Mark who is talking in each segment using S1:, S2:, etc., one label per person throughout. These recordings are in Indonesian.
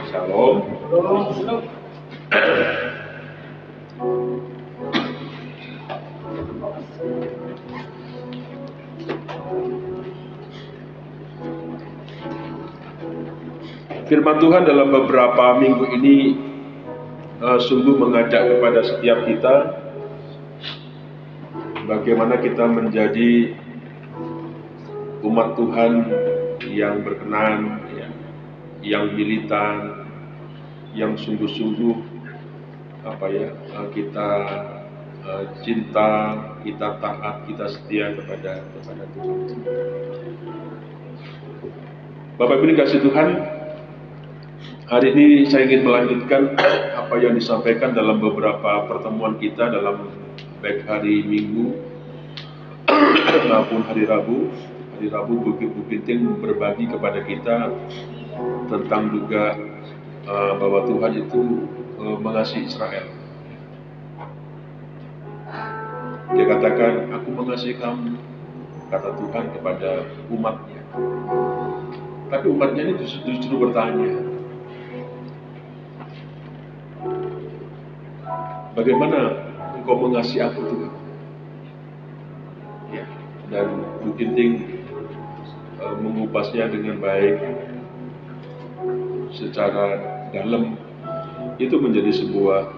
S1: Shalom. Firman Tuhan dalam beberapa minggu ini sungguh mengajak kepada setiap kita bagaimana kita menjadi umat Tuhan yang berkenan, yang militan, yang sungguh-sungguh kita cinta, kita taat, kita setia kepada Tuhan. Bapak Ibu dikasih Tuhan, hari ini saya ingin melanjutkan apa yang disampaikan dalam beberapa pertemuan kita dalam baik hari Minggu maupun hari Rabu. Hari Rabu Bu Binting berbagi kepada kita tentang juga bahwa Tuhan itu mengasihi Israel. Dia katakan, aku mengasihi kamu, kata Tuhan kepada umatnya. Tapi umatnya ini justru bertanya, bagaimana engkau mengasihi aku Tuhan? Ya, dan Bu Binting mengupasnya dengan baik secara dalam. Itu menjadi sebuah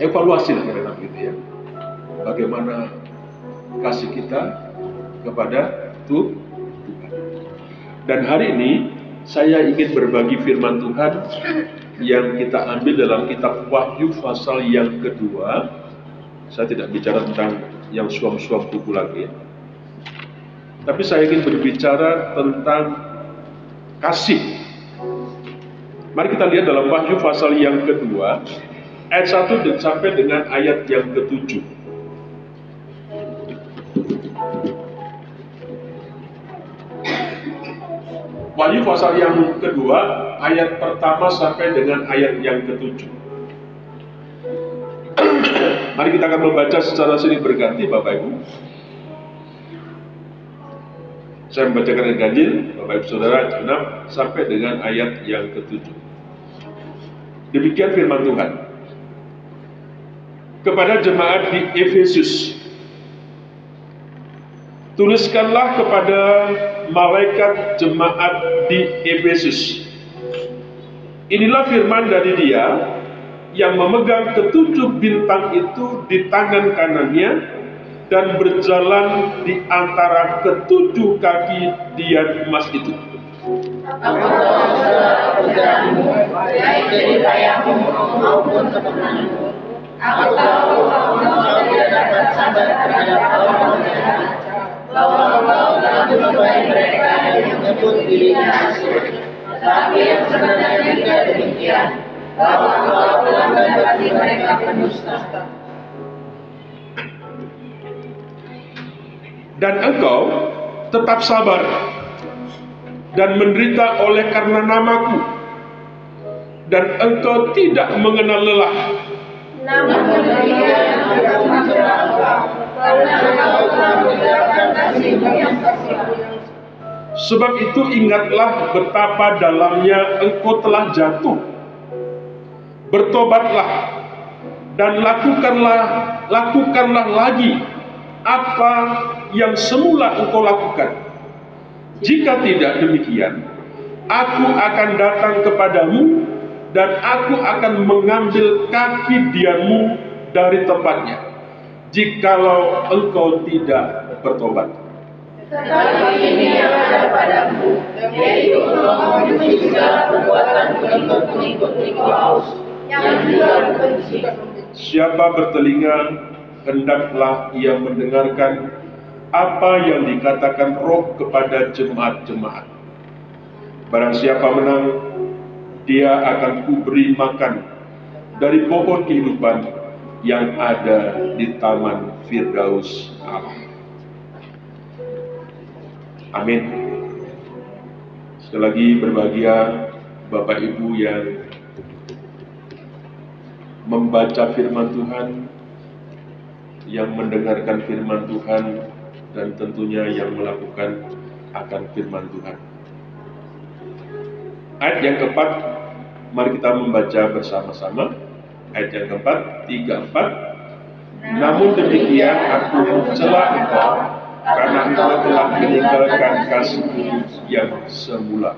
S1: evaluasi lah kira-kira begitu ya. Bagaimana kasih kita kepada Tuhan. Dan hari ini saya ingin berbagi firman Tuhan yang kita ambil dalam kitab Wahyu pasal yang kedua. Saya tidak bicara tentang yang suam-suam buku lagi, tapi saya ingin berbicara tentang kasih. Mari kita lihat dalam Wahyu pasal yang kedua, ayat 1 sampai dengan ayat yang ke-7. Wahyu pasal yang kedua, ayat pertama sampai dengan ayat yang ke-7. Mari kita akan membaca secara silih berganti, Bapak Ibu. Saya membacakan ayat ganjil, Bapak Ibu Saudara, 6 sampai dengan ayat yang ke-7. Demikian firman Tuhan. Kepada jemaat di Efesus, tuliskanlah kepada malaikat jemaat di Efesus. Inilah firman dari Dia yang memegang ketujuh bintang itu di tangan kanannya dan berjalan di antara ketujuh kaki dian emas itu.
S2: Aku tahu segala pekerjaanmu, baik dari layamu maupun kemenanganmu. Aku tahu engkau tidak dapat sabar terhadap orang jahat, bahwa engkau telah melukai mereka yang menyebut dirinya rasul, tetapi yang sebenarnya tidak demikian, bahwa engkau telah mendapati mereka pendusta.
S1: Dan engkau tetap sabar dan menderita oleh karena namaku, dan engkau tidak mengenal lelah.
S2: Namun demikian aku mencela engkau, karena engkau telah meninggalkan kasihmu yang sesungguhnya.
S1: Sebab itu ingatlah betapa dalamnya engkau telah jatuh. Bertobatlah dan lakukanlah lagi apa yang semula engkau lakukan. Jika tidak demikian, aku akan datang kepadamu dan aku akan mengambil kaki dianmu dari tempatnya, jikalau engkau tidak bertobat.
S2: Tetapi ini yang ada padamu, yaitu engkau membenci segala perbuatan pengikut Nikolaus, yang juga membenci.
S1: Siapa bertelinga, hendaklah ia mendengarkan apa yang dikatakan Roh kepada jemaat-jemaat. Barang siapa menang, dia akan kuberi makan dari pohon kehidupan yang ada di taman Firdaus Allah. Amin. Sekali lagi berbahagia Bapak Ibu yang membaca firman Tuhan, yang mendengarkan firman Tuhan, dan tentunya yang melakukan akan firman Tuhan. Ayat yang keempat, mari kita membaca bersama-sama. Ayat yang keempat, 3, 4. Namun demikian aku mencela engkau, karena engkau telah meninggalkan kasih yang semula.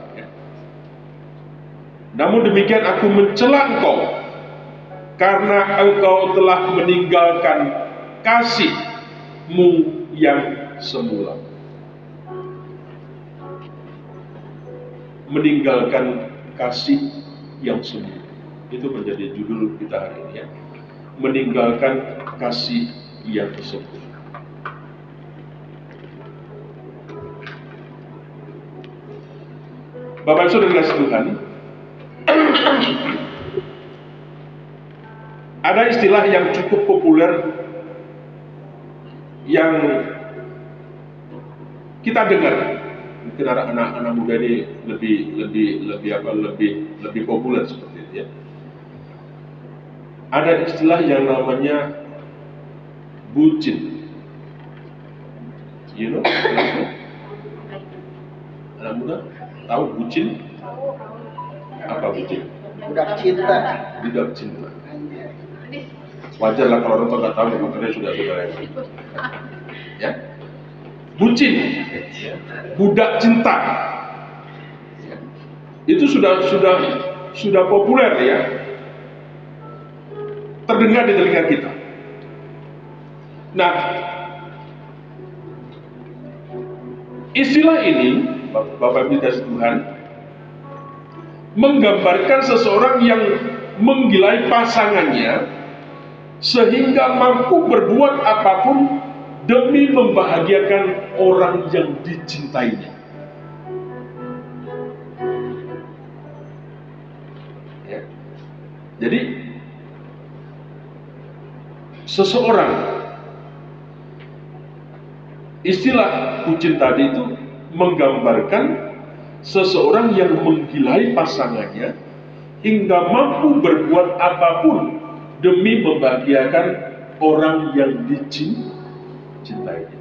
S1: Namun demikian aku mencela engkau, karena engkau telah meninggalkan kasihmu yang semula. Meninggalkan kasih yang semula. Itu menjadi judul kita hari ini ya. Meninggalkan kasih yang semula. Bapak Ibu Saudara kasih Tuhan, ada istilah yang cukup populer yang kita dengar. Mungkin anak-anak muda ini lebih populer seperti itu ya. Ada istilah yang namanya bucin. You know? Anak muda tahu bucin? Apa bucin?
S2: Budak cinta.
S1: Budak cinta. Wajar lah kalau orang nggak tahu, makanya sudah ya. Bucin, budak cinta, itu sudah populer ya, terdengar di telinga kita. Nah, istilah ini, Bapak Ibu kasih Tuhan, menggambarkan seseorang yang menggilai pasangannya sehingga mampu berbuat apapun demi membahagiakan orang yang dicintainya. Ya. Jadi seseorang, istilah bucin tadi itu menggambarkan seseorang yang menggilai pasangannya hingga mampu berbuat apapun demi membahagiakan orang yang dicintainya.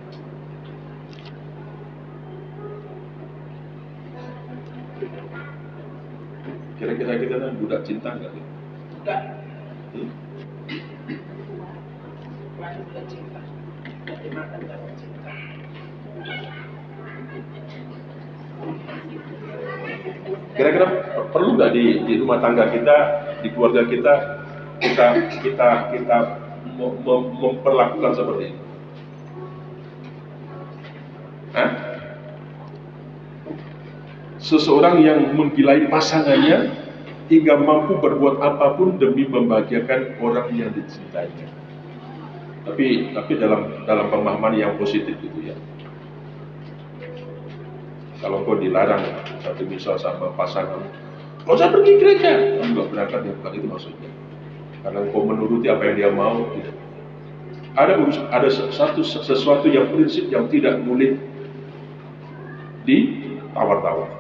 S1: Kira-kira kita kan budak cinta nggak?
S2: Budak. Budak cinta. Dimakan budak cinta.
S1: Kira-kira perlu nggak di rumah tangga kita, di keluarga kita memperlakukan seperti ini? Hah? Seseorang yang menggilai pasangannya hingga mampu berbuat apapun demi membahagiakan orang yang dicintainya. Tapi dalam pemahaman yang positif gitu ya. Kalau kau dilarang satu misal sama pasangan, kau usah pergi gereja, kamu nggak berangkat, ya bukan itu maksudnya. Karena kau menuruti apa yang dia mau, tidak. Ada sesuatu yang prinsip yang tidak boleh ditawar-tawar.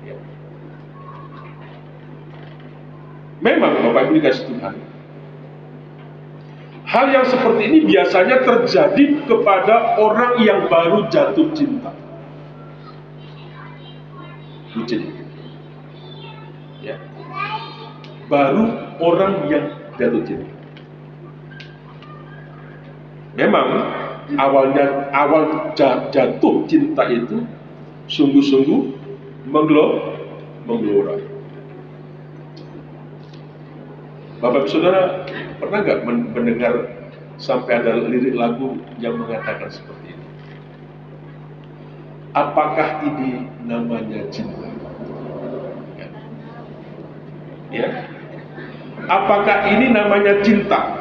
S1: Ya. Memang Bapak Ibu dikasih Tuhan, hal yang seperti ini biasanya terjadi kepada orang yang baru jatuh cinta. Bucin. Ya. Baru orang yang jatuh cinta. Memang awal jatuh cinta itu sungguh-sungguh menggelora. Bapak Saudara pernah nggak mendengar sampai ada lirik lagu yang mengatakan seperti ini? Apakah ini namanya cinta? Ya. Apakah ini namanya cinta?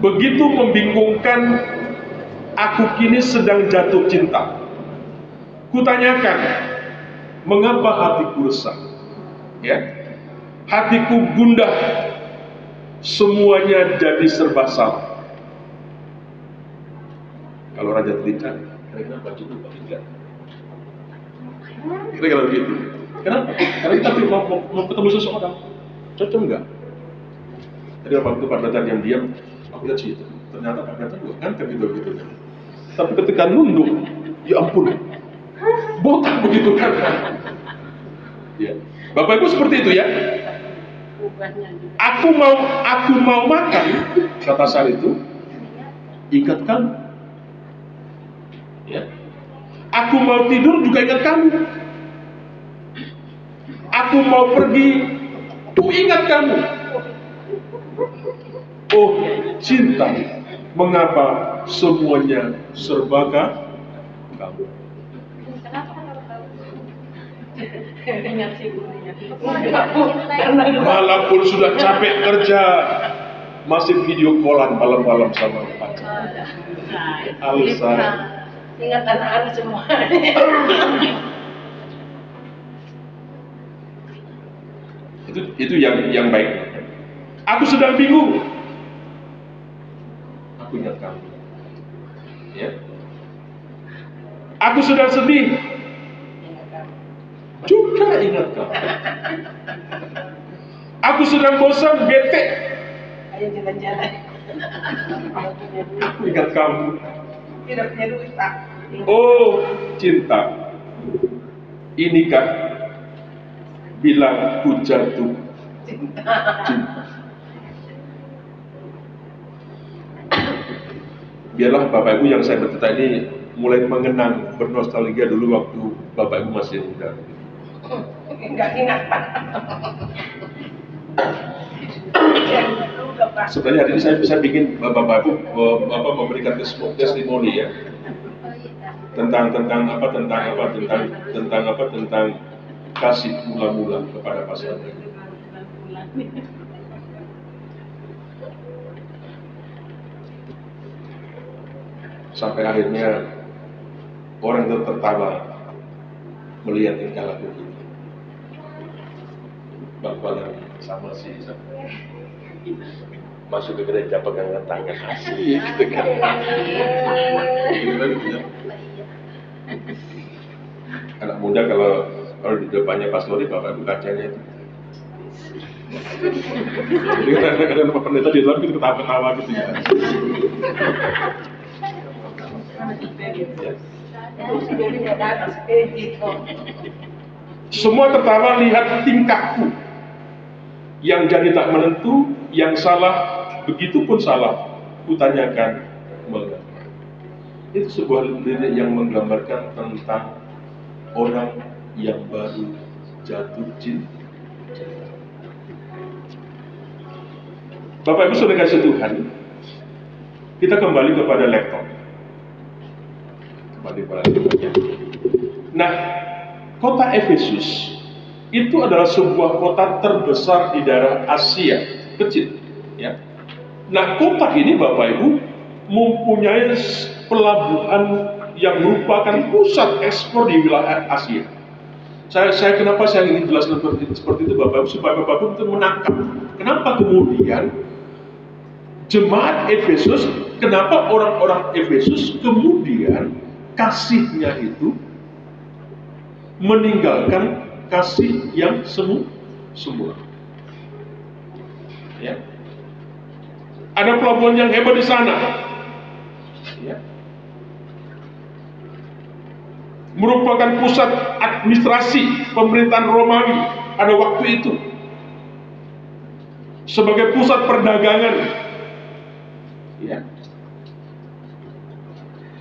S1: Begitu membingungkan, aku kini sedang jatuh cinta. Kutanyakan, mengapa hatiku resah? Ya. Hatiku gundah, semuanya jadi serba salah. Kalau raja terikat, kira-kira baju itu tidak. Kira-kira begitu. Kenapa? Karena kita mau ketemu seseorang, cocok enggak? Tadi waktu itu Pak Pendeta diam-diam, aku lihat sih itu. Ternyata Pak Pendeta juga ganteng gitu. Tapi ketika nunduk, ya ampun, botak begitu kan? Ya. Bapak Ibu seperti itu ya. Aku mau makan, kata Sar itu, ingat kamu. Ya. Aku mau tidur juga ingat kamu. Aku mau pergi, ku ingat kamu. Oh cinta, mengapa semuanya serba kamu? Walaupun sudah capek kerja, masih video callan malam-malam sama pacar. Alsa.
S2: Ingat anak-anak semua.
S1: Itu yang baik. Aku sedang bingung. Aku ingat kamu. Ya. Aku sedang sedih. Juga ingat kamu. Aku sedang bosan, bete.
S2: Ayo jalan-jalan.
S1: Aku ingat kamu.
S2: Tidak punya duit, Pak.
S1: Oh cinta, inikah bila ku jatuh cinta. Biarlah Bapak Ibu yang saya bercerita ini mulai mengenang, bernostalgia dulu waktu Bapak Ibu masih muda.
S2: Enggak ingat, Pak.
S1: Sebenarnya hari ini saya bisa bikin Bapak Ibu memberikan testimoni ya tentang kasih mula-mula kepada pasangan. Sampai akhirnya orang itu tertawa melihat tingkah laku kita. Bang sama si masuk ke gereja pegangan tangan asli gitu kan. Anak muda kalau di depannya pastori, Bapak Ibu kacanya itu. Jadi kadang-kadang pendeta di dalam itu ketawa-ketawa gitu ya. Semua tertawa lihat tingkahku yang jadi tak menentu, yang salah, begitu pun salah, kutanyakan mengapa. Itu sebuah lirik yang menggambarkan tentang orang yang baru jatuh cinta. Bapak Ibu sudah kasih Tuhan, kita kembali kepada laptop. Nah, kota Efesus itu adalah sebuah kota terbesar di daerah Asia kecil. Ya. Nah, kota ini Bapak Ibu mempunyai pelabuhan yang merupakan pusat ekspor di wilayah Asia. Saya kenapa saya ingin jelaskan seperti itu Bapak Ibu, supaya Bapak Ibu itu menangkap kenapa kemudian jemaat Efesus, kenapa orang-orang Efesus kemudian kasihnya itu meninggalkan kasih yang semula. Ya. Ada pelabuhan yang hebat di sana. Ya. Merupakan pusat administrasi pemerintahan Romawi pada waktu itu. Sebagai pusat perdagangan. Ya.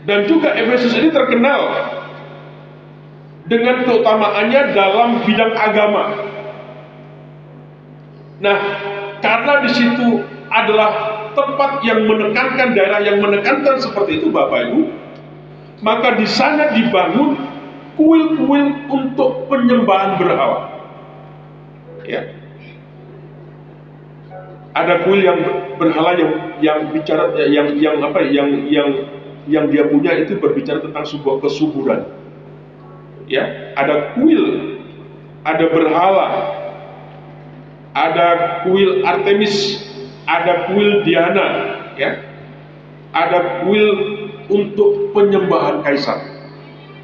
S1: Dan juga Efesus ini terkenal dengan keutamaannya dalam bidang agama. Nah, karena di situ adalah tempat yang menekankan, daerah yang menekankan seperti itu Bapak Ibu, maka di sana dibangun kuil-kuil untuk penyembahan berhala. Ya. Ada kuil yang berhala yang bicara yang dia punya itu berbicara tentang sebuah kesuburan. Ya, ada kuil, ada berhala, ada kuil Artemis, ada kuil Diana, ya, ada kuil untuk penyembahan kaisar.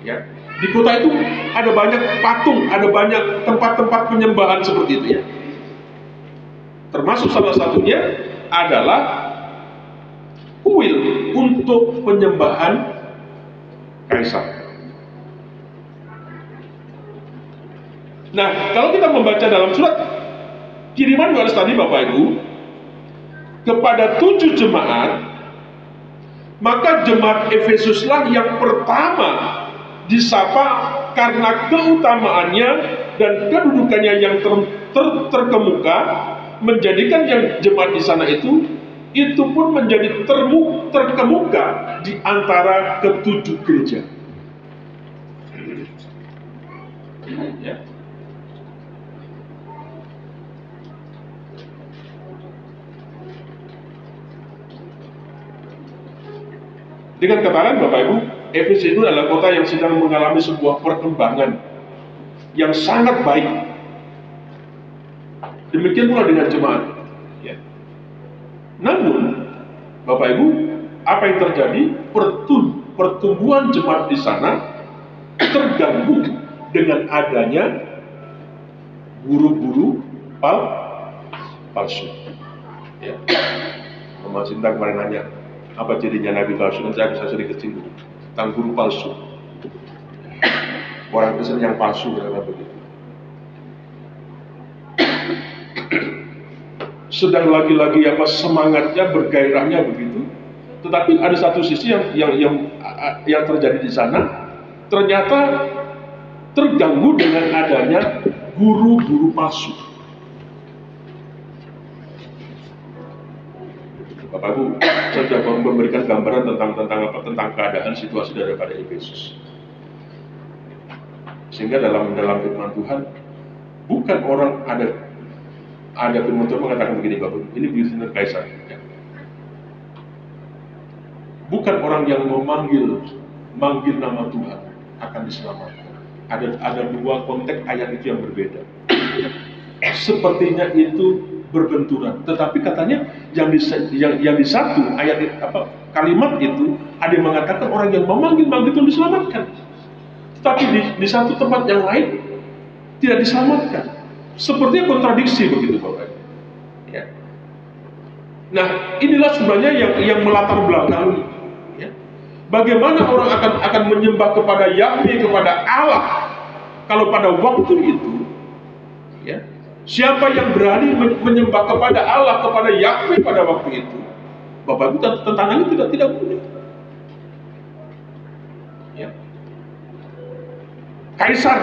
S1: Ya, di kota itu ada banyak patung, ada banyak tempat-tempat penyembahan seperti itu ya. Termasuk salah satunya adalah kuil untuk penyembahan kaisar. Nah, kalau kita membaca dalam surat kiriman Yohanes tadi Bapak Ibu, kepada 7 jemaat, maka jemaat Efesuslah yang pertama disapa karena keutamaannya dan kedudukannya yang terkemuka, menjadikan yang jemaat di sana itu pun menjadi terkemuka di antara ke-7 gereja. Ya. Dengan kata lain Bapak Ibu, Efesus itu adalah kota yang sedang mengalami sebuah perkembangan yang sangat baik. Demikian pula dengan jemaat. Ya. Namun, Bapak Ibu, apa yang terjadi? Pertumbuhan jemaat di sana terganggu dengan adanya guru-guru palsu. Ya. Mama Cinta kemarin nanya, apa jadinya nabi palsu? Dan saya bisa sedikit singgung tentang guru palsu. Orang Kristen yang palsu, karena begitu. Sedang lagi-lagi semangatnya, bergairahnya begitu. Tetapi ada satu sisi yang terjadi di sana, ternyata terganggu dengan adanya guru-guru palsu. Bapak Ibu, saya sudah memberikan gambaran tentang keadaan situasi daripada Efesus. Sehingga dalam firman Tuhan, bukan orang ada firman Tuhan mengatakan begini, Bapak Ibu, ini bisnis kaisar. Ya. Bukan orang yang memanggil nama Tuhan akan diselamatkan. Ada 2 konteks ayat itu yang berbeda. Sepertinya itu berbenturan, tetapi katanya yang di satu ayat kalimat itu ada yang mengatakan orang yang memanggil itu diselamatkan, tetapi di satu tempat yang lain tidak diselamatkan. Sepertinya kontradiksi begitu Bapak. Ya. Nah, inilah sebenarnya yang melatar belakangi. Ya. Bagaimana orang akan menyembah kepada Yahweh, kepada Allah, kalau pada waktu itu, ya, siapa yang berani menyembah kepada Allah, kepada Yahweh pada waktu itu? Bapak Ibu, tantangannya tidak mudah. Ya. Kaisar.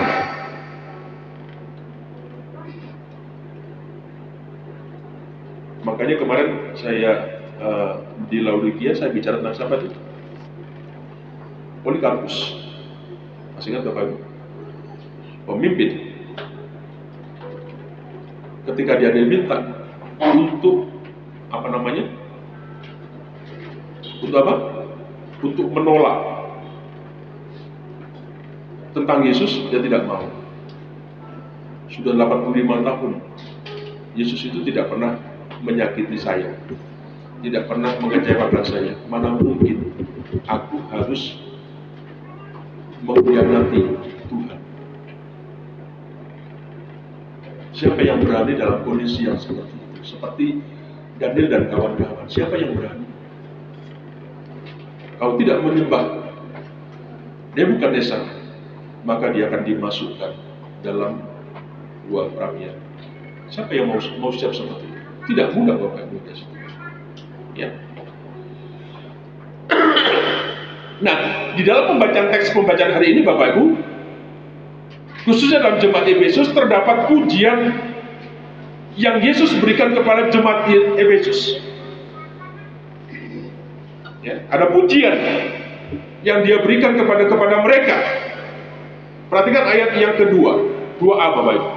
S1: Makanya kemarin saya di Laodikia saya bicara tentang siapa itu? Polikarpus. Masih ingat Bapak Ibu? Pemimpin. Ketika dia diminta untuk untuk menolak tentang Yesus, dia tidak mau. Sudah 85 tahun Yesus itu tidak pernah menyakiti saya, tidak pernah mengecewakan saya. Mana mungkin aku harus mengkhianati Tuhan? Siapa yang berani dalam kondisi yang seperti itu? Seperti Daniel dan kawan-kawan. Siapa yang berani? Kalau tidak menyembah Nebukadnezar, maka dia akan dimasukkan dalam gua perapian. Siapa yang mau siap seperti itu? Tidak mudah Bapak Ibu. Ya. Nah, di dalam pembacaan hari ini Bapak Ibu, khususnya dalam jemaat Efesus, terdapat pujian yang Yesus berikan kepada jemaat Efesus. Ya, ada pujian yang dia berikan kepada mereka. Perhatikan ayat yang kedua, 2a Bapak Ibu.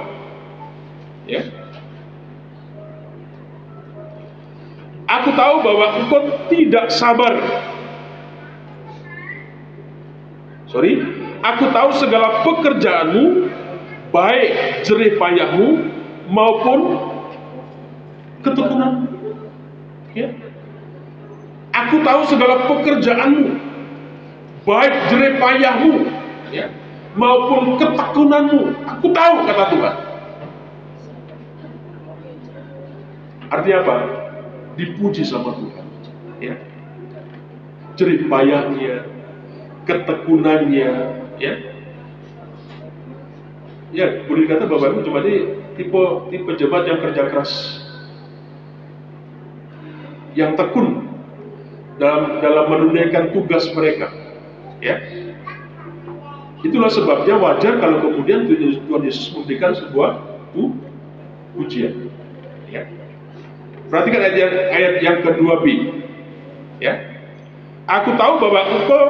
S1: Ya. Aku tahu bahwa engkau tidak sabar. Aku tahu segala pekerjaanmu, baik jerih payahmu maupun ketekunanmu. Ya. Aku tahu segala pekerjaanmu, baik jerih payahmu, ya, maupun ketekunanmu. Aku tahu, kata Tuhan. Artinya apa? Dipuji sama Tuhan. Ya. Jerih payahnya, ketekunannya, ya. Ya, boleh dikata Bapak Ibu cuma ini tipe jemaat yang kerja keras, yang tekun dalam menunaikan tugas mereka. Ya, itulah sebabnya wajar kalau kemudian Tuhan Yesus memberikan sebuah ujian. Ya. Perhatikan ayat yang kedua B. Ya, aku tahu bahwa engkau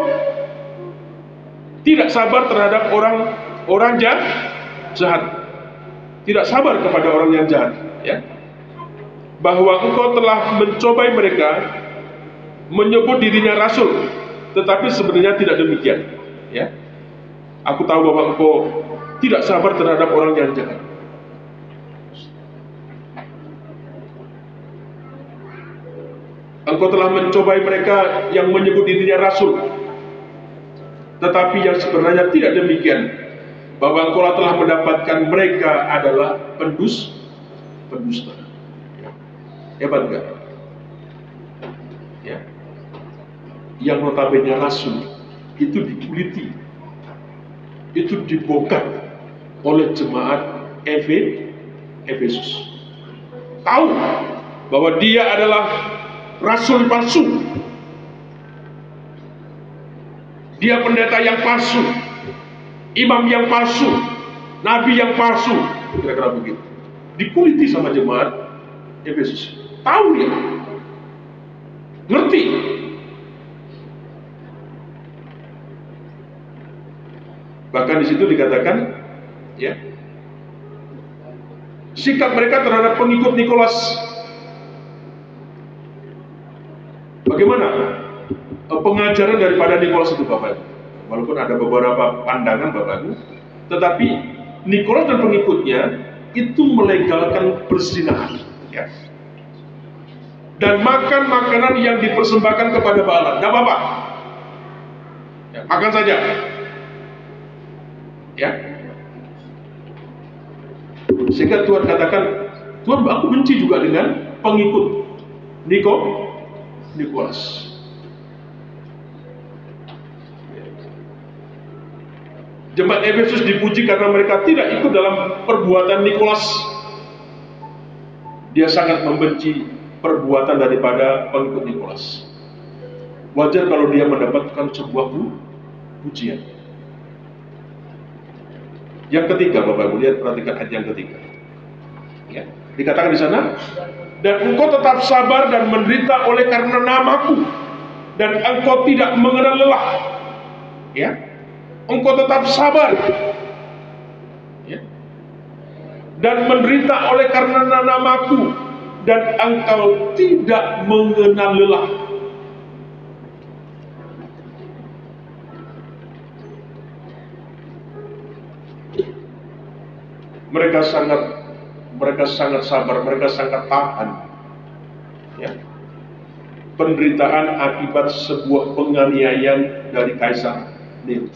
S1: tidak sabar terhadap orang jahat, tidak sabar kepada orang yang jahat. Ya, bahwa engkau telah mencobai mereka, menyebut dirinya rasul, tetapi sebenarnya tidak demikian. Ya, aku tahu bahwa engkau tidak sabar terhadap orang yang jahat. Engkau telah mencobai mereka yang menyebut dirinya rasul, tetapi yang sebenarnya tidak demikian, bahwa engkau telah mendapatkan mereka adalah pendusta. Hebat enggak? Ya. Yang notabene rasul itu dikuliti, itu dibongkar oleh jemaat Efesus. Tahu bahwa dia adalah rasul palsu, dia pendeta yang palsu, imam yang palsu, nabi yang palsu, kira-kira begitu. Dikuliti sama jemaat Efesus. Tahu dia, ngerti. Bahkan di situ dikatakan, ya, sikap mereka terhadap pengikut Nikolas. Bagaimana pengajaran daripada Nikolas itu, Bapak Ibu? Walaupun ada beberapa pandangan, Bapak Ibu, tetapi Nikolas dan pengikutnya itu melegalkan perzinahan, ya, dan makan makanan yang dipersembahkan kepada Baal. Tidak apa-apa, ya, makan saja. Ya, sehingga Tuhan katakan, Tuhan, aku benci juga dengan pengikut Nikolas. Jemaat Efesus dipuji karena mereka tidak ikut dalam perbuatan Nikolas. Dia sangat membenci perbuatan daripada pengikut Nikolas. Wajar kalau dia mendapatkan sebuah pujian. Yang ketiga, Bapak Ibu, lihat, perhatikan ayat yang ketiga. Ya, dikatakan di sana, dan engkau tetap sabar dan menderita oleh karena namaku, dan engkau tidak mengenal lelah. Ya, engkau tetap sabar, ya, dan menderita oleh karena namaku, dan engkau tidak mengenal lelah. Mereka sangat sabar, mereka sangat tahan, ya, penderitaan akibat sebuah penganiayaan dari Kaisar Nero.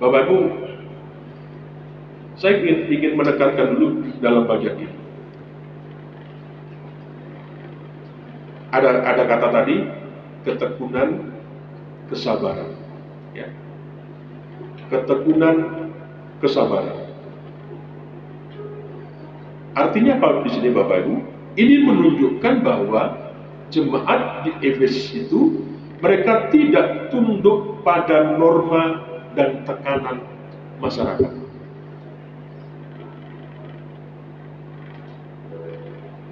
S1: Bapak Ibu, saya ingin menekankan dulu dalam bagian ini. Ada kata tadi, ketekunan, kesabaran. Ya. Ketekunan, kesabaran. Artinya apa di sini, Bapak Ibu? Ini menunjukkan bahwa jemaat di Efesus itu mereka tidak tunduk pada norma dan tekanan masyarakat.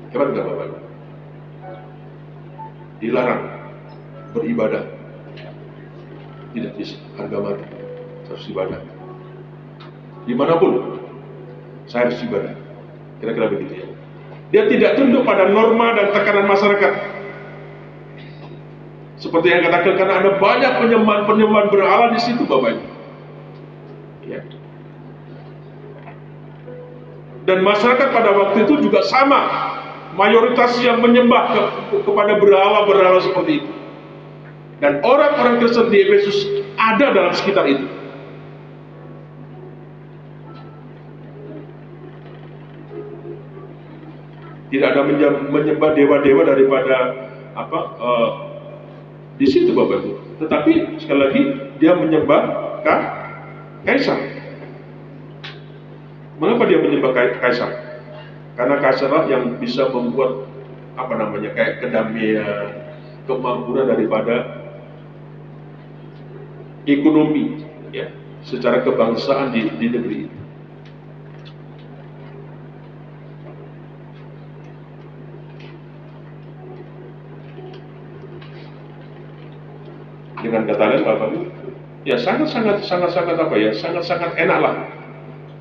S1: Hebat nggak, Bapak Ibu? Dilarang beribadah, tidak bisa, harga mati, harus ibadah. Dimanapun saya harus ibadah, kira-kira begitu, ya. Dia tidak tunduk pada norma dan tekanan masyarakat. Seperti yang katakan, karena ada banyak penyembahan berhala di situ, Bapak Ibu. Ya. Dan masyarakat pada waktu itu juga sama, mayoritas yang menyembah kepada berhala-berhala seperti itu. Dan orang-orang Kristen di Efesus ada dalam sekitar itu. Tidak ada menyembah dewa-dewa daripada Di situ Bapak Ibu. Tetapi sekali lagi dia menyembah kaisar. Mengapa dia menyembah kaisar? Karena kaisarlah yang bisa membuat kayak kedamaian, kemakmuran daripada ekonomi, ya, secara kebangsaan di negeri itu. Dengan kata lain Bapak Ibu, ya sangat enaklah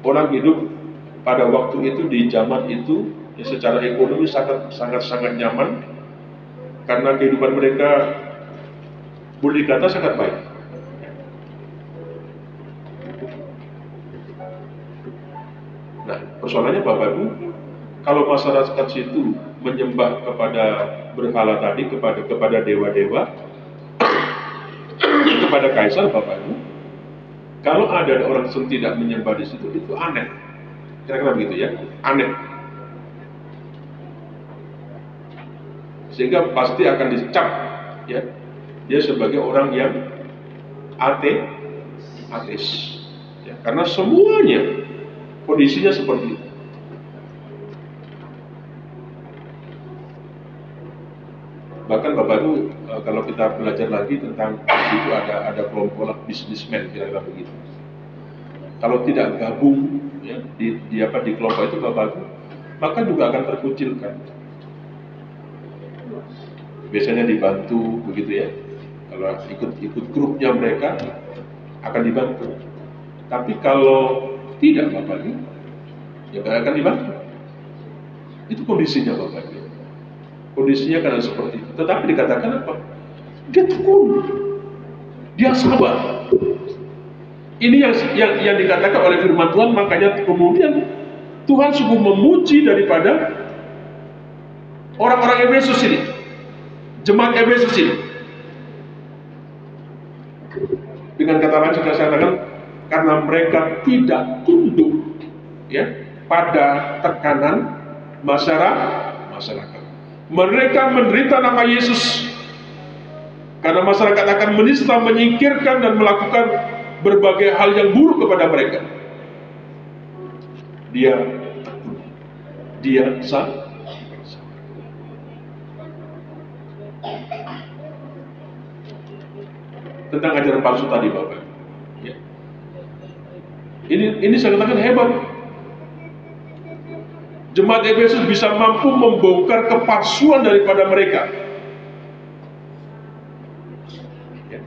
S1: orang hidup pada waktu itu, di zaman itu, ya, secara ekonomi sangat nyaman, karena kehidupan mereka boleh dikata sangat baik. Nah, persoalannya Bapak Ibu, kalau masyarakat situ menyembah kepada berhala tadi, kepada dewa-dewa, kepada kaisar Bapak Ibu, kalau ada orang yang tidak menyembah di situ, itu aneh. Kira-kira begitu ya, aneh. Sehingga pasti akan dicap, ya, dia sebagai orang yang ateis, ya, karena semuanya kondisinya seperti itu. Bahkan Bapak Ibu, kalau kita belajar lagi tentang itu, ada kelompok bisnismen, kira-kira begitu. Kalau tidak gabung, ya, di kelompok itu Bapak Ibu, maka juga akan terkucilkan. Biasanya dibantu begitu ya. Kalau ikut grupnya mereka akan dibantu. Tapi kalau tidak Bapak Ibu, ya nggak akan dibantu. Itu kondisinya Bapak Ibu. Kondisinya karena seperti itu. Tetapi dikatakan apa? Dia tekun, dia sabar. Ini yang dikatakan oleh firman Tuhan. Makanya kemudian Tuhan sungguh memuji daripada orang-orang Efesus ini, jemaat Efesus ini. Dengan kata lain sudah saya katakan, karena mereka tidak tunduk, ya, pada tekanan masyarakat. Mereka menderita nama Yesus karena masyarakat akan menista, menyingkirkan dan melakukan berbagai hal yang buruk kepada mereka. Dia takut, dia sabar. Tentang ajaran palsu tadi Bapak, ya. Ini saya katakan hebat. Jemaat Efesus bisa mampu membongkar kepalsuan daripada mereka. Ya.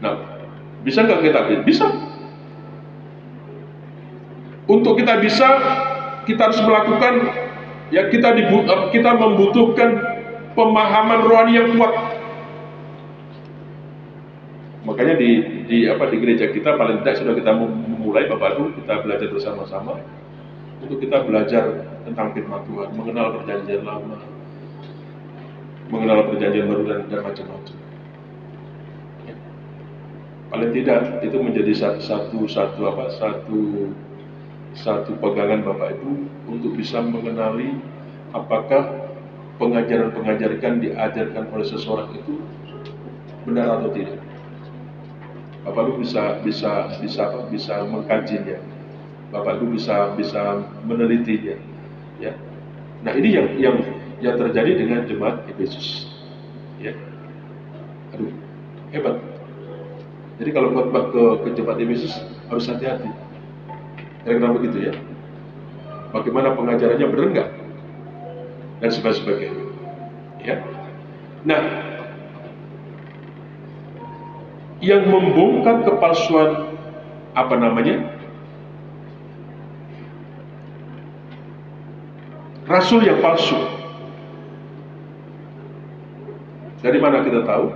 S1: Nah, bisa nggak kita? Bisa. Untuk kita bisa, kita harus melakukan, ya, kita membutuhkan pemahaman rohani yang kuat. Makanya di gereja kita paling tidak sudah kita memulai Bapak Ibu, kita belajar bersama-sama untuk kita belajar tentang firman Tuhan, mengenal perjanjian lama, mengenal perjanjian baru, dan macam-macam. Ya. Paling tidak itu menjadi satu pegangan Bapak Ibu untuk bisa mengenali apakah pengajaran-pengajaran yang diajarkan oleh seseorang itu benar atau tidak. Bapak Ibu bisa mengkajinya, Bapak Ibu bisa menelitinya, ya. Nah, ini yang terjadi dengan jemaat Efesus, ya. Aduh, hebat. Jadi kalau khotbah ke jemaat Efesus harus hati-hati. Kira-kira begitu ya. Bagaimana pengajarannya, benar nggak? Dan sebagainya, ya. Nah, yang membongkar kepalsuan rasul yang palsu. Dari mana kita tahu?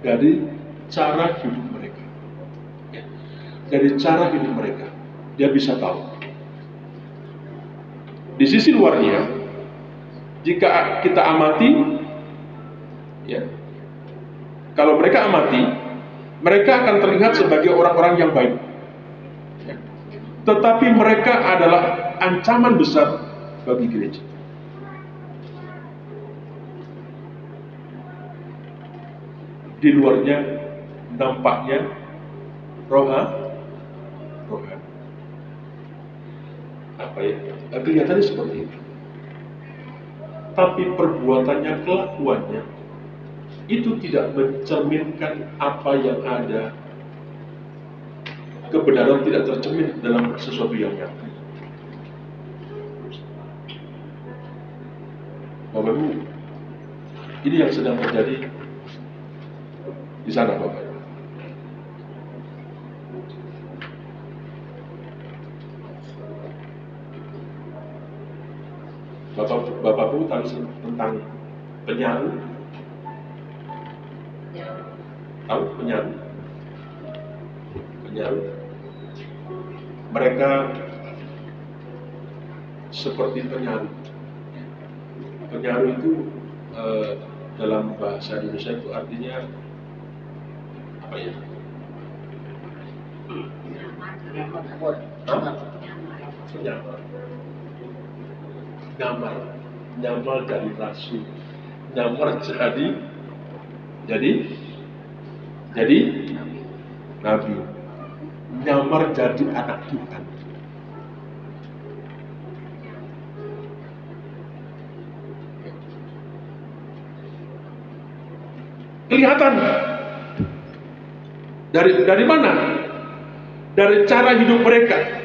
S1: Dari cara hidup mereka, ya. Dari cara hidup mereka dia bisa tahu. Di sisi luarnya, jika kita amati, ya, kalau mereka amati, mereka akan terlihat sebagai orang-orang yang baik, ya. Tetapi mereka adalah ancaman besar bagi gereja. di luarnya nampaknya rohani. Apa ya? Kelihatannya seperti itu. Tapi perbuatannya, kelakuannya itu tidak mencerminkan apa yang ada. Kebenaran tidak tercermin dalam sesuatu yang nyata. Bapak Ibu, ini yang sedang terjadi di sana, Bapak Ibu. Bapak Ibu tahu tentang penyaru? Tahu penyaru? Penyaru. Mereka seperti penyaru. Penyaru itu dalam bahasa Indonesia itu artinya apa ya? Nyamar dari rasul, nyamar jadi nabi, nyamar jadi anak Tuhan. Kelihatan dari mana? Dari cara hidup mereka.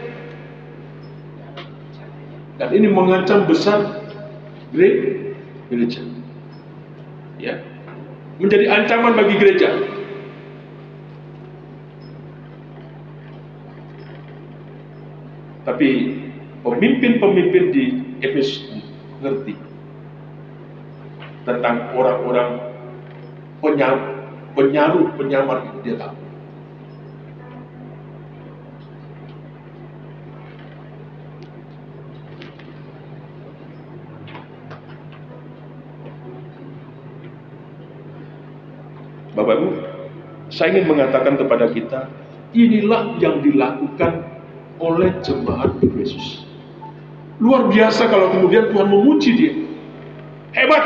S1: Dan ini mengancam besar gereja. Ya. Menjadi ancaman bagi gereja. Tapi pemimpin-pemimpin di Efesus ngerti tentang orang-orang penyamar itu, dia tahu. Bapak Ibu, saya ingin mengatakan kepada kita, inilah yang dilakukan oleh jemaat Efesus. Luar biasa kalau kemudian Tuhan memuji dia. Hebat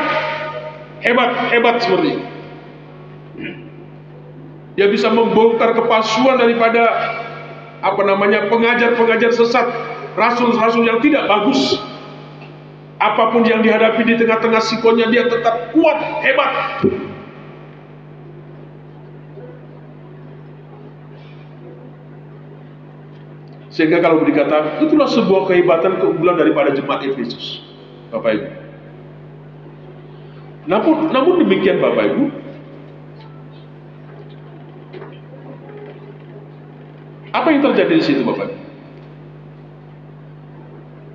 S1: seperti itu. Dia bisa membongkar kepalsuan daripada pengajar-pengajar sesat, rasul-rasul yang tidak bagus. Apapun yang dihadapi di tengah-tengah sikonnya, dia tetap kuat, hebat. Sehingga kalau dikatakan, itulah sebuah kehebatan, keunggulan daripada jemaat Efesus, Bapak Ibu. Namun demikian, Bapak Ibu, apa yang terjadi di situ, Bapak Ibu?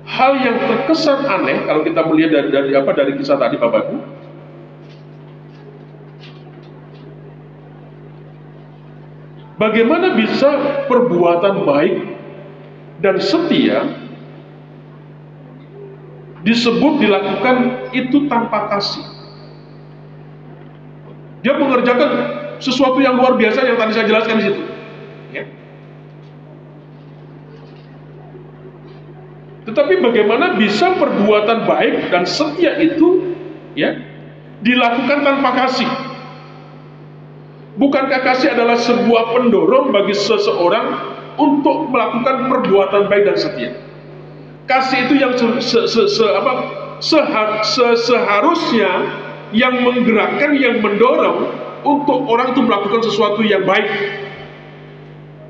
S1: Hal yang terkesan aneh kalau kita melihat dari kisah tadi, Bapak Ibu. Bagaimana bisa perbuatan baik dan setia disebut dilakukan itu tanpa kasih? Dia mengerjakan sesuatu yang luar biasa yang tadi saya jelaskan di situ. Ya. Tetapi bagaimana bisa perbuatan baik dan setia itu ya dilakukan tanpa kasih? Bukankah kasih adalah sebuah pendorong bagi seseorang untuk melakukan perbuatan baik dan setia? Kasih itu yang seharusnya yang menggerakkan, yang mendorong untuk orang itu melakukan sesuatu yang baik,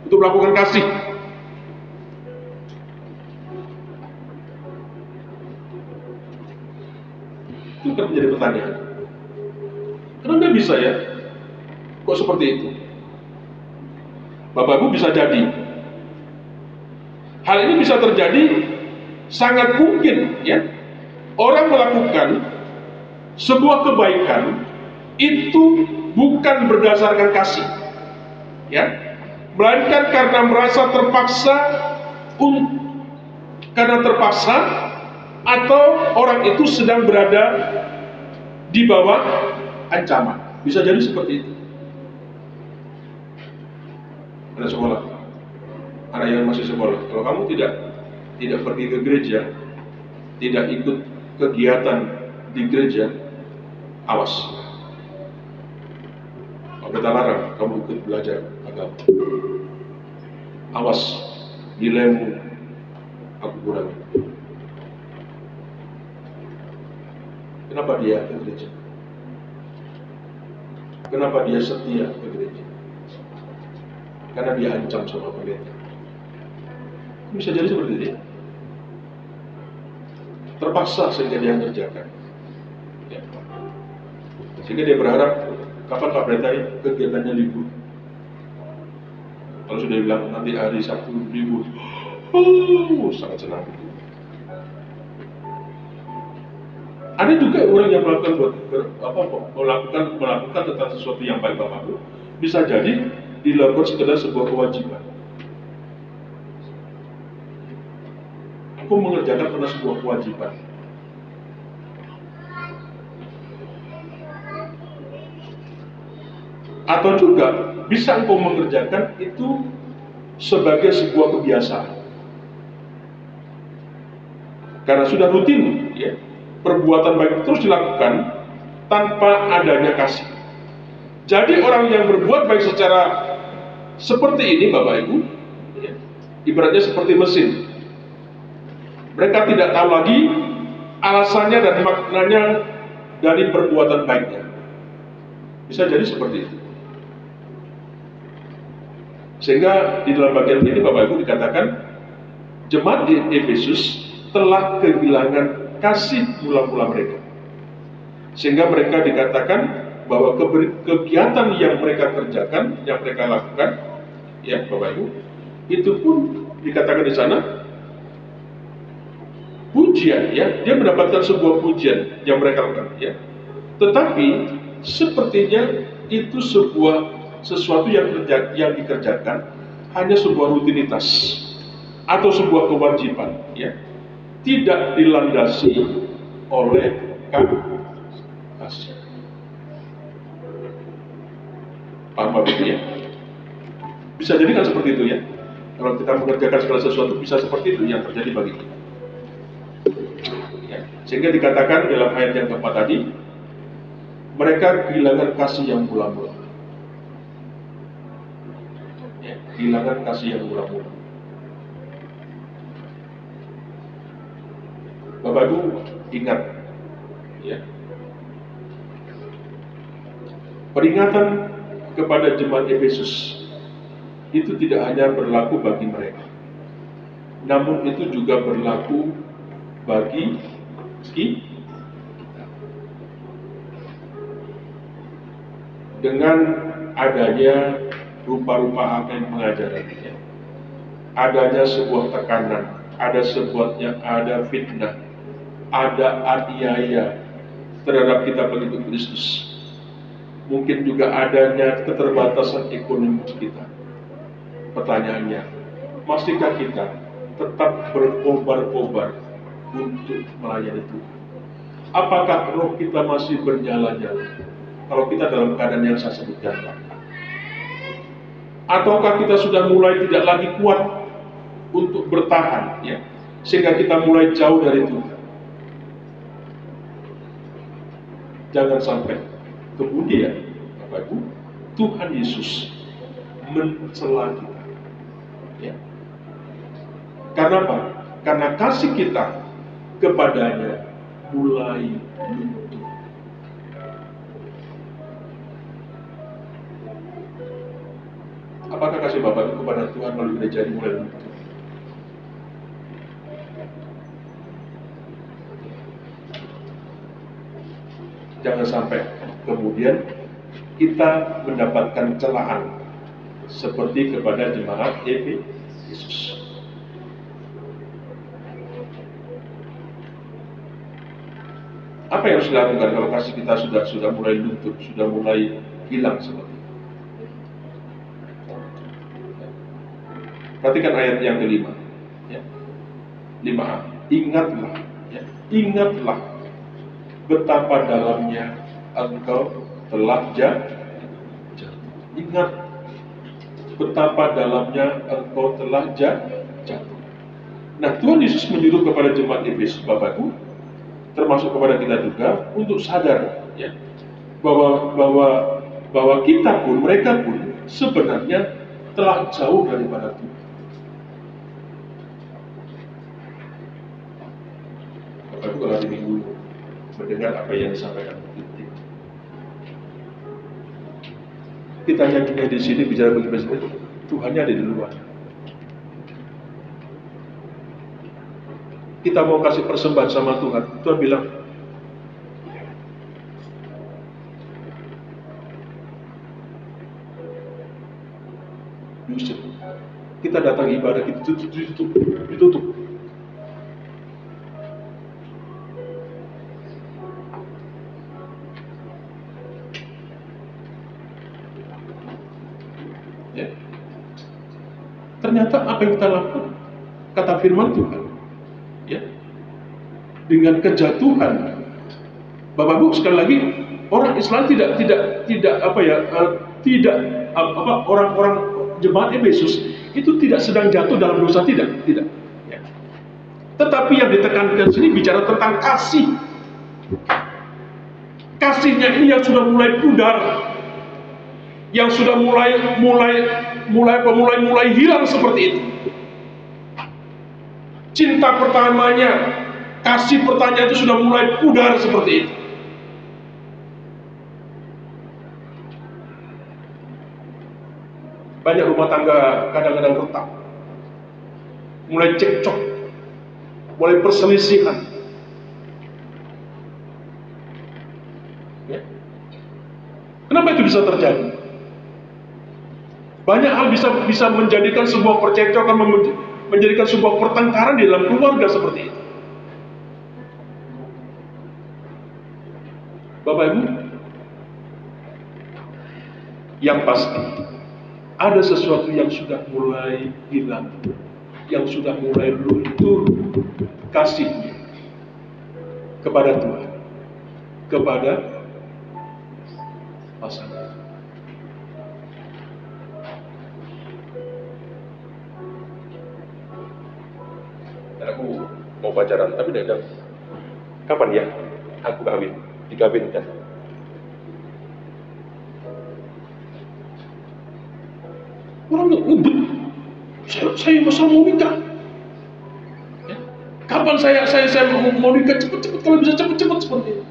S1: untuk melakukan kasih. Itu kan menjadi pertanyaan. Kenapa bisa ya? Kok seperti itu? Bapak Ibu, bisa jadi hal ini bisa terjadi, sangat mungkin ya. Orang melakukan sebuah kebaikan itu bukan berdasarkan kasih, ya, melainkan karena merasa terpaksa, atau orang itu sedang berada di bawah ancaman. Bisa jadi seperti itu. Ada sekolah, anak yang masih sekolah, kalau kamu tidak pergi ke gereja, tidak ikut kegiatan di gereja, awas. Pendeta larang kamu ikut belajar agama. Awas, nilaimu aku kurangi. Kenapa dia ke gereja? Kenapa dia setia ke gereja? Karena dia ancam sama pendeta. Bisa jadi seperti itu. Terpaksa sehingga dia mengerjakan. Ya. Sehingga dia berharap kapan Pak Pendeta kegiatannya libur. Kalau sudah bilang nanti hari Sabtu libur, sangat senang. Ada juga orang yang melakukan tentang sesuatu yang baik Bapak Ibu, bisa jadi dilakukan sekedar sebuah kewajiban. Aku mengerjakan karena sebuah kewajiban. Atau juga bisa engkau mengerjakan itu sebagai sebuah kebiasaan. Karena sudah rutin, ya, perbuatan baik terus dilakukan tanpa adanya kasih. Jadi orang yang berbuat baik secara seperti ini, Bapak Ibu, ya, ibaratnya seperti mesin. Mereka tidak tahu lagi alasannya dan maknanya dari perbuatan baiknya. Bisa jadi seperti itu. Sehingga di dalam bagian ini Bapak Ibu dikatakan jemaat di Efesus telah kehilangan kasih mula-mula mereka. Sehingga mereka dikatakan bahwa kegiatan yang mereka kerjakan, yang mereka lakukan, ya Bapak Ibu, itu pun dikatakan di sana pujian, ya, dia mendapatkan sebuah pujian yang mereka lakukan, ya. Tetapi sepertinya itu sesuatu yang dikerjakan hanya sebuah rutinitas atau sebuah kewajiban, ya, tidak dilandasi oleh kasih. Paham Bapak Ibu, ya? Bisa jadi kan seperti itu, ya. Kalau kita mengerjakan segala sesuatu bisa seperti itu yang terjadi bagi kita. Ya. Sehingga dikatakan dalam ayat yang keempat tadi, mereka kehilangan kasih yang mula-mula. Ya, kehilangan kasih yang mula-mula. Bapak Ibu ingat, ya, peringatan kepada jemaat Efesus itu tidak hanya berlaku bagi mereka, namun itu juga berlaku bagi kita. Dengan adanya rupa-rupa apa yang mengajarkannya, adanya sebuah tekanan, ada fitnah, ada aniaya terhadap kita pengikut Kristus. Mungkin juga adanya keterbatasan ekonomi kita. Pertanyaannya, masihkah kita tetap berkobar-kobar untuk melayani Tuhan? Apakah roh kita masih bernyala-nyala kalau kita dalam keadaan yang saya sebutkan tadi? Ataukah kita sudah mulai tidak lagi kuat untuk bertahan, ya, sehingga kita mulai jauh dari Tuhan? Jangan sampai kemudian, Bapak Ibu, Tuhan Yesus mencela kita, ya. Karena apa? Karena kasih kita kepadanya mulai luntur. Apakah kasih Bapak Ibu kepada Tuhan melalui gereja ini mulai luntur? Jangan sampai kemudian kita mendapatkan celaan seperti kepada jemaat Efesus. Apa yang harus dilakukan kalau kasih kita sudah mulai luntur, sudah mulai hilang seperti itu? Perhatikan ayat yang kelima, ya. 5a. Ingatlah, ya, ingatlah betapa dalamnya engkau telah jatuh. Ingat betapa dalamnya engkau telah jatuh. Nah, Tuhan Yesus menyuruh kepada jemaat Efesus, Bapakku, termasuk kepada kita juga, untuk sadar, ya, bahwa bahwa kita pun, mereka pun sebenarnya telah jauh daripada Tuhan. Bapak Ibu kalau hari Minggu mendengar apa yang disampaikan penting, kita hanya di sini bicara begini, Tuhannya ada di luar. Kita mau kasih persembahan sama Tuhan, Tuhan bilang, Yusuf, kita datang ibadah, kita ditutup. Ya. Ternyata apa yang kita lakukan, kata firman Tuhan, ya, dengan kejatuhan, Bapak Ibu sekali lagi, orang Islam orang-orang jemaat Efesus itu tidak sedang jatuh dalam dosa, tidak. Ya. Tetapi yang ditekankan sini bicara tentang kasih. Kasihnya ini yang sudah mulai pudar, yang sudah mulai hilang seperti itu. Cinta pertamanya, kasih pertama itu sudah mulai pudar seperti itu. Banyak rumah tangga kadang-kadang retak, mulai cekcok, mulai perselisihan. Ya. Kenapa itu bisa terjadi? Banyak hal bisa menjadikan sebuah percekcokan, menjadikan sebuah pertengkaran di dalam keluarga seperti itu. Bapak Ibu, yang pasti ada sesuatu yang sudah mulai hilang, yang sudah mulai luntur kasihnya kepada Tuhan, kepada pasangan. Aku mau pacaran, tapi dadang, kapan ya aku dikawinkan? Orang ngebut, saya mau nikah. Ya. Kapan saya mau nikah? Cepet-cepet, kalau bisa cepet-cepet seperti itu.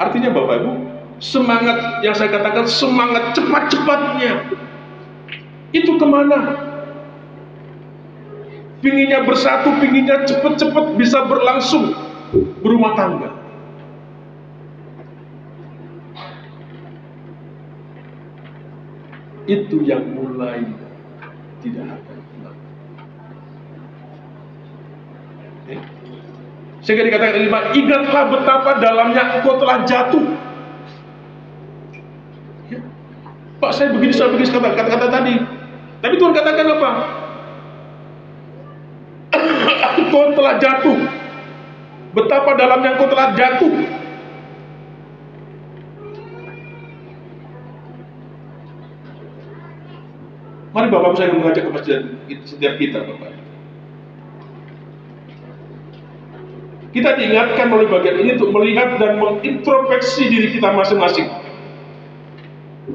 S1: Artinya Bapak Ibu, semangat yang saya katakan, semangat cepat-cepatnya itu kemana? Pinginnya bersatu, pinginnya cepet-cepet bisa berlangsung berumah tangga. Itu yang mulai tidak ada. Sehingga dikatakan 5, ingatlah betapa dalamnya engkau telah jatuh. Ya. Pak, saya begini kata-kata tadi. Tapi Tuhan katakan apa? Engkau telah jatuh. Betapa dalamnya engkau telah jatuh. Mari Bapak saya mengajak kepada setiap kita, Bapak. Kita diingatkan melalui bagian ini untuk melihat dan mengintrospeksi diri kita masing-masing.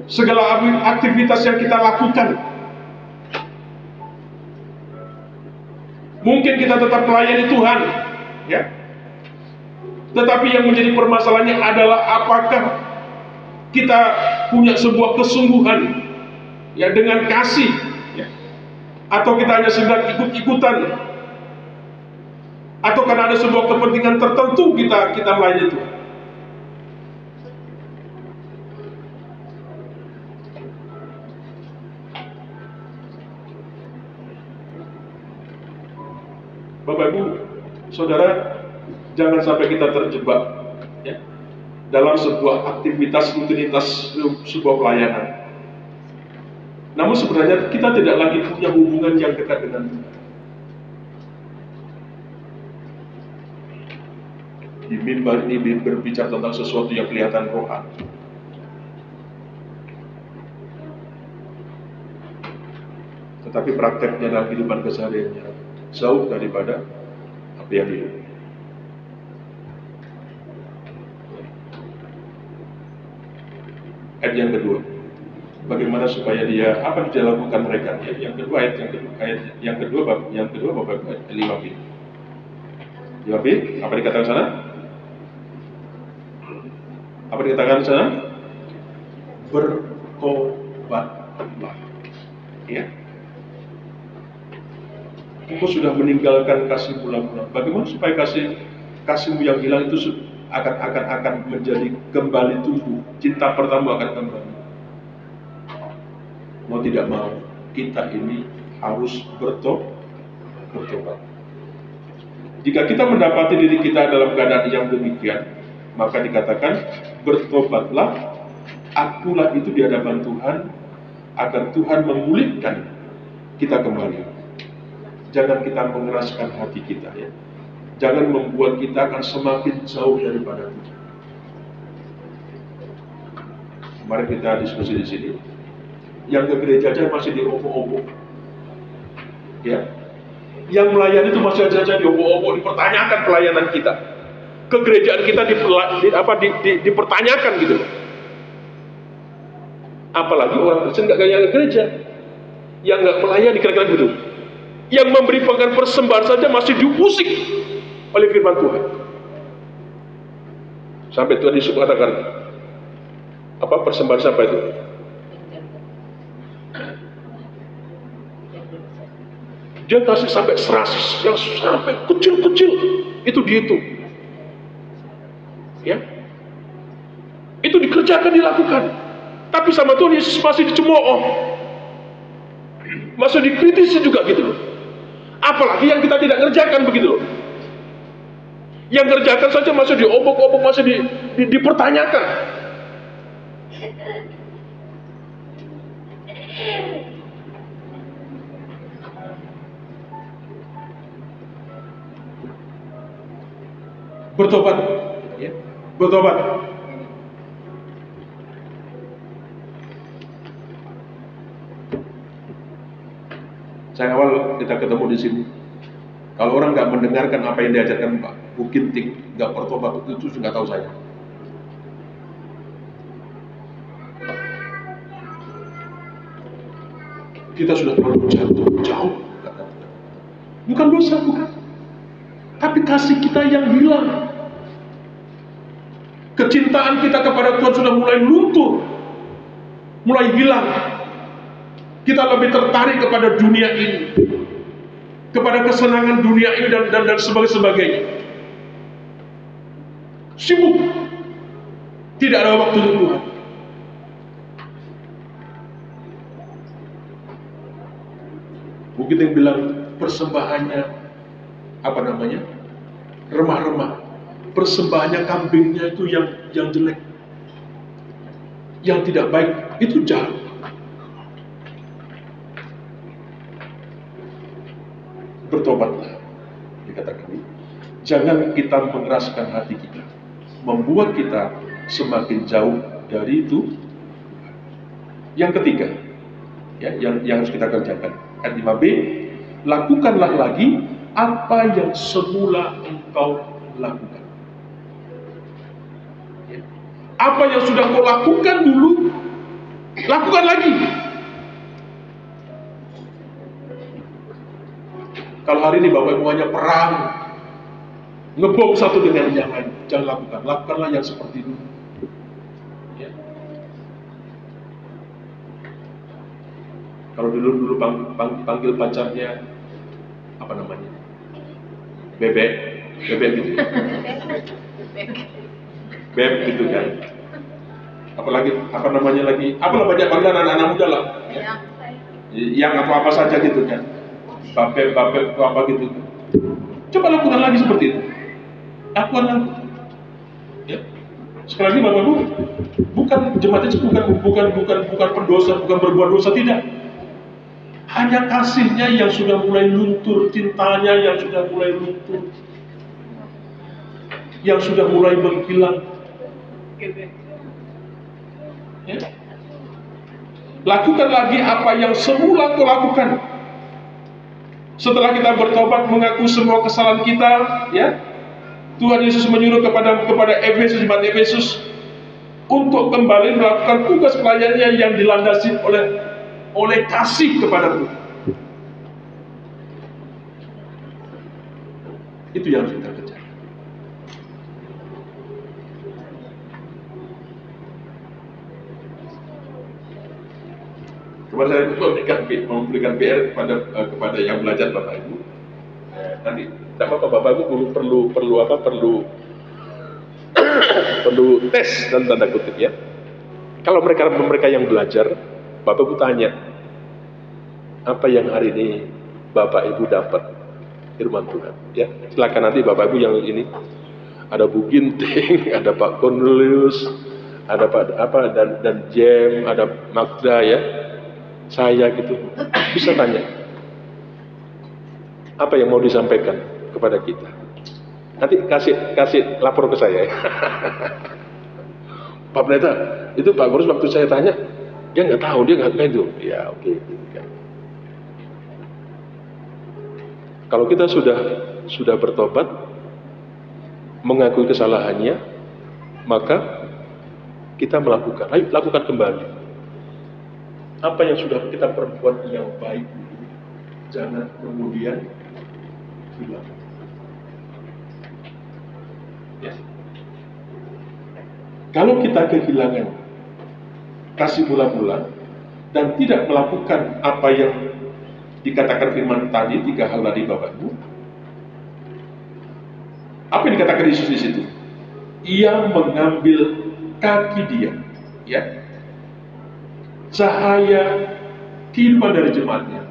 S1: Segala aktivitas yang kita lakukan. Mungkin kita tetap melayani Tuhan, ya. Tetapi yang menjadi permasalahannya adalah apakah kita punya sebuah kesungguhan, ya, dengan kasih, ya, atau kita hanya sedang ikut-ikutan, atau karena ada sebuah kepentingan tertentu kita melayani Tuhan. Bapak Ibu, Saudara, jangan sampai kita terjebak, ya, dalam sebuah aktivitas rutinitas sebuah pelayanan. Namun sebenarnya kita tidak lagi punya hubungan yang dekat dengan Tuhan. Di mimbar ini berbicara tentang sesuatu yang kelihatan rohani. Tetapi prakteknya dalam kehidupan kesehariannya jauh daripada apa yang hidup. Ayat yang kedua. Bagaimana supaya dia apa yang dia lakukan mereka? Ya, yang kedua ayat yang kedua Bapak ayat 5b. 5b apa dikatakan sana? Apa dikatakan sana? Bertobatlah. Ya. Engkau sudah meninggalkan kasih mula-mula. Bagaimana supaya kasihmu yang hilang itu akan menjadi kembali tumbuh? Cinta pertama akan kembali. Mau tidak mau, kita ini harus bertobat. Jika kita mendapati diri kita dalam keadaan yang demikian, maka dikatakan bertobatlah, akulah itu di hadapan Tuhan, agar Tuhan memulihkan kita kembali. Jangan kita mengeraskan hati kita, ya. Jangan membuat kita akan semakin jauh daripada Tuhan. Kemarin kita diskusi di sini. Yang ke gereja aja masih diobok-obok, ya. Yang melayani itu masih aja diobok-obok, dipertanyakan pelayanan kita. Kegerejaan kita dipertanyakan gitu. Apalagi orang Kristen nggak kayak gereja, yang nggak melayani kira-kira gitu. Yang memberi persembahan saja masih diusik oleh firman Tuhan. Sampai Tuhan Yesus mengatakan, apa persembahan siapa itu? Dia kasih sampai serasis, yang sampai kecil-kecil itu dihitung. Ya, itu dikerjakan, dilakukan. Tapi sama Tuhan Yesus masih dicemooh, masih dikritisi juga gitu loh. Apalagi yang kita tidak kerjakan begitu loh. Yang kerjakan saja masih diobok-obok, masih dipertanyakan. Bertobat, ya. Bertobat. Saya awal kita ketemu di sini. Kalau orang nggak mendengarkan apa yang diajarkan Pak Bukinting, nggak bertobat, itu nggak tahu saya. Kita sudah terlalu jauh. Bukan dosa, bukan. Tapi kasih kita yang hilang. Kecintaan kita kepada Tuhan sudah mulai luntur, mulai hilang. Kita lebih tertarik kepada dunia ini, kepada kesenangan dunia ini dan sebagainya. Sibuk, tidak ada waktu untuk Tuhan. Mungkin yang bilang persembahannya apa namanya, remah-remah, persembahannya kambingnya itu yang jelek, yang tidak baik, itu jahat. Bertobatlah, dikatakan. Jangan kita mengeraskan hati kita, membuat kita semakin jauh dari itu. Yang ketiga, ya, yang harus kita kerjakan, ayat 5b, lakukanlah lagi apa yang semula engkau lakukan. Ya. Apa yang sudah kau lakukan dulu, lakukan lagi. Kalau hari ini Bapak Ibu hanya perang, ngebom satu dengan yang lain, jangan lakukan. Lakukanlah yang seperti dulu. Ya. Kalau dulu panggil pacarnya apa namanya, bebek gitu, beb gitu kan. Apalagi apa namanya lagi, apalah banyak panggilan anak-anak muda lah, ya. Yang apa saja gitu kan. Babek apa gitu. Coba lakukan lagi seperti itu. Lakukan lagi. Ya. Sekali lagi Bapak Ibu, bukan jemaat itu bukan pendosa, bukan berbuat dosa, tidak. Hanya kasihnya yang sudah mulai luntur, cintanya yang sudah mulai luntur, yang sudah mulai menghilang. Ya. Lakukan lagi apa yang semula kau lakukan. Setelah kita bertobat, mengaku semua kesalahan kita, ya, Tuhan Yesus menyuruh kepada Efesus, jemaat Efesus, untuk kembali melakukan tugas pelayanannya yang dilandasi oleh kasih kepada Tuhan. Itu yang harus kita kejar. Kemarin saya memberikan PR kepada yang belajar Bapak Ibu. Nanti tidak apa-apa Bapak Ibu perlu tes dan tanda kutip ya. Kalau mereka yang belajar, Bapak Ibu tanya, apa yang hari ini Bapak Ibu dapat firman Tuhan? Ya, silakan nanti Bapak Ibu yang ini ada Bu Ginting, ada Pak Cornelius, ada Pak dan Jem, ada Magda ya, saya gitu, bisa tanya apa yang mau disampaikan kepada kita. Nanti kasih lapor ke saya ya. Pak Pendeta, itu Pak Gurus waktu saya tanya, dia nggak tahu, dia nggak itu. Ya oke. Kalau kita sudah bertobat, mengakui kesalahannya, maka kita melakukan. Ayo lakukan kembali. Apa yang sudah kita perbuat yang baik, jangan kemudian hilang. Ya. Kalau kita kehilangan kasih mula-mula dan tidak melakukan apa yang dikatakan firman tadi, 3 hal tadi Bapak Ibu, apa yang dikatakan Yesus di situ? Ia mengambil kaki dia, ya, cahaya kehidupan dari jemaatnya,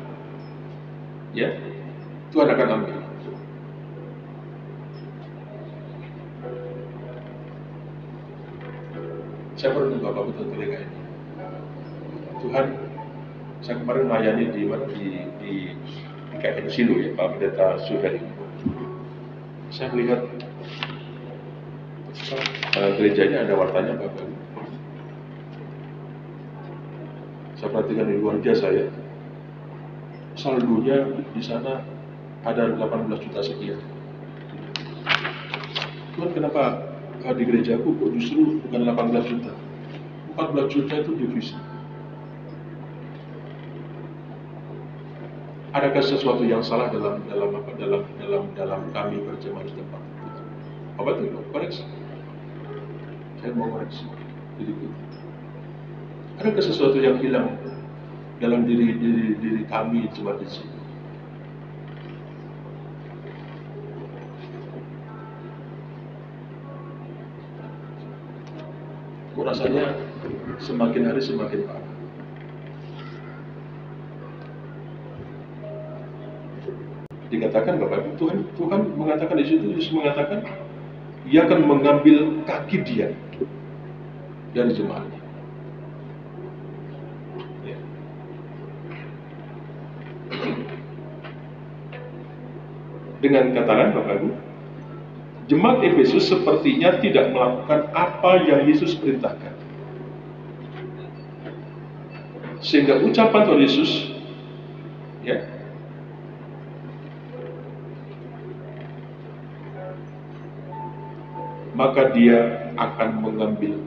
S1: ya, Tuhan akan ambil. Saya perlu Bapak betul telinga ini. Tuhan, saya kemarin melayani di KM Silo ya, Pak Pendeta Suheri. Saya melihat gerejanya ada wartanya Bapak. Saya perhatikan di luar biasa ya. Saldonya di sana ada 18 juta sekian. Tuhan, kenapa di gerejaku kok justru bukan 18 juta? 14 juta itu divisi. Adakah sesuatu yang salah dalam kami berjemaah di tempat itu? Apa itu? Koreksi. Saya mau koreksi. Jadi, adakah sesuatu yang hilang dalam diri kami jemaat di sini? Rasanya semakin hari semakin parah. Dikatakan Bapak Ibu, Tuhan mengatakan di situ, Yesus mengatakan, Ia akan mengambil kaki dia dari jemaatnya. Ya. Dengan kata lain Bapak Ibu, jemaat Efesus sepertinya tidak melakukan apa yang Yesus perintahkan. Sehingga ucapan Tuhan Yesus, ya, maka dia akan mengambil.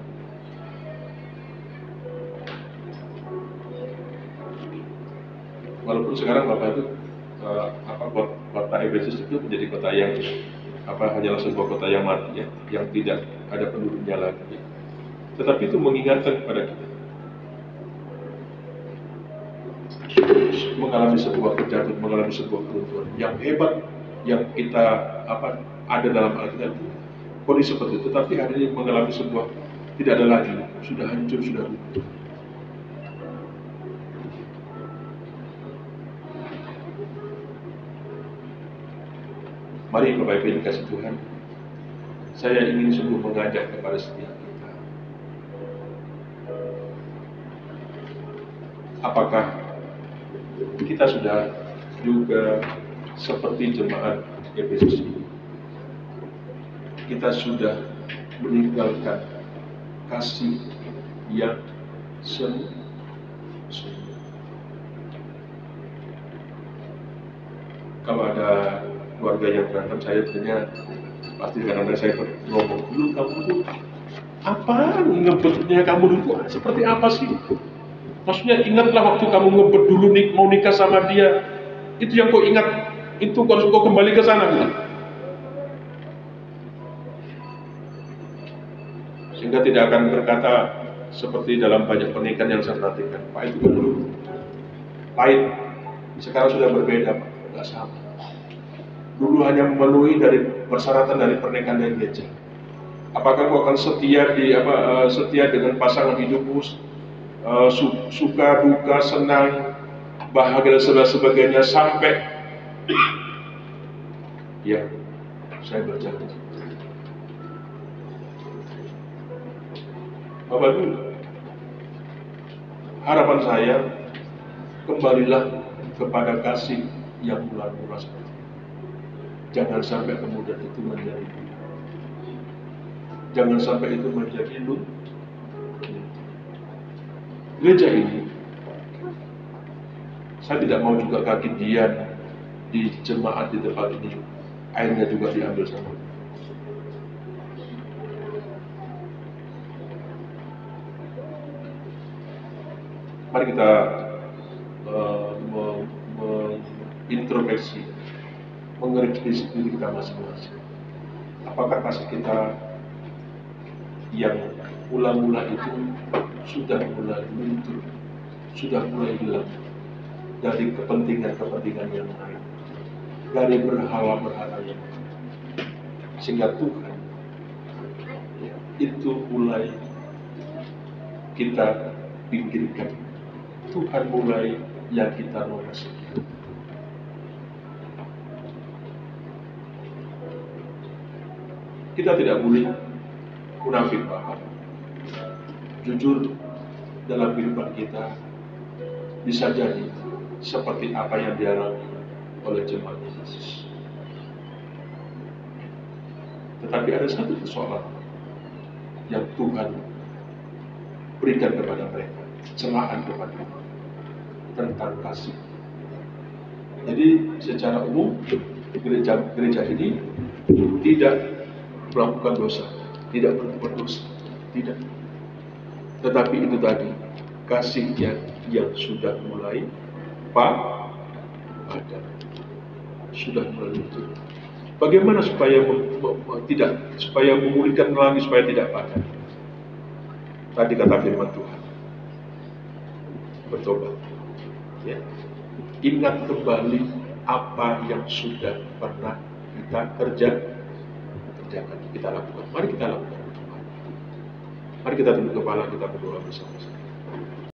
S1: Walaupun sekarang Bapak itu kota Efesus itu menjadi kota yang hanyalah sebuah kota yang mati ya, yang tidak ada penduduknya lagi. Ya. Tetapi itu mengingatkan kepada kita mengalami sebuah kejatuhan, mengalami sebuah keruntuhan yang hebat yang kita ada dalam Alkitab itu. Kondisi seperti itu, tapi hari ini mengalami sebuah tidak ada lagi, sudah hancur, sudah runtuh. Mari Bapak Ibu yang kasih Tuhan, saya ingin sungguh mengajak kepada setiap kita. Apakah kita sudah juga seperti jemaat Efesus ini? Kita sudah meninggalkan kasih yang semu. Kalau ada keluarga yang berantem, saya biasanya pasti kadang-kadang saya ngomong dulu, kamu tuh Apa ngebetnya kamu dulu? Seperti apa sih? Maksudnya ingatlah waktu kamu ngebet dulu mau nikah sama dia. Itu yang kau ingat. Itu harus kau kembali ke sana gitu. Sehingga tidak akan berkata seperti dalam banyak pernikahan yang saya perhatikan, Pak itu dulu pahit. Sekarang sudah berbeda, Pak. Nggak sama. Dulu hanya memenuhi dari persyaratan dari pernikahan dan gereja. Apakah kau akan setia dengan pasangan hidupmu, suka duka senang bahagia dan sebagainya sampai ya saya berjanji. Bapak Ibu, harapan saya kembalilah kepada kasih yang mula-mula. Jangan sampai kemudian itu menjadi jangan sampai itu menjadi gereja ini. Saya tidak mau juga kaki dian di jemaat di tempat ini airnya juga diambil sama. Mari kita introspeksi, mengerti diri kita masing-masing. Apakah kasih kita yang mula-mula itu sudah mulai luntur, sudah mulai hilang dari kepentingan-kepentingan yang lain, dari berhala-berhala yang lain, sehingga Tuhan itu mulai kita pikirkan. Tuhan mulai yang kita memasuki. Kita tidak boleh munafik, Bapak. Jujur dalam kehidupan kita bisa jadi seperti apa yang dialami oleh jemaat Yesus. Tetapi ada satu persoalan yang Tuhan berikan kepada mereka, celaan kepada mereka tentang kasih. Jadi secara umum gereja ini tidak melakukan dosa, tidak berbuat dosa, tidak. Tetapi itu tadi kasihnya yang sudah mulai padam, sudah mulai luntur. Bagaimana supaya supaya memulihkan lagi supaya tidak padam? Tadi kata firman Tuhan, bertobat. Ya. Ingat kembali apa yang sudah pernah kita kerjakan, kita lakukan. Mari kita lakukan. Mari kita tunduk kepala, kita berdoa bersama-sama.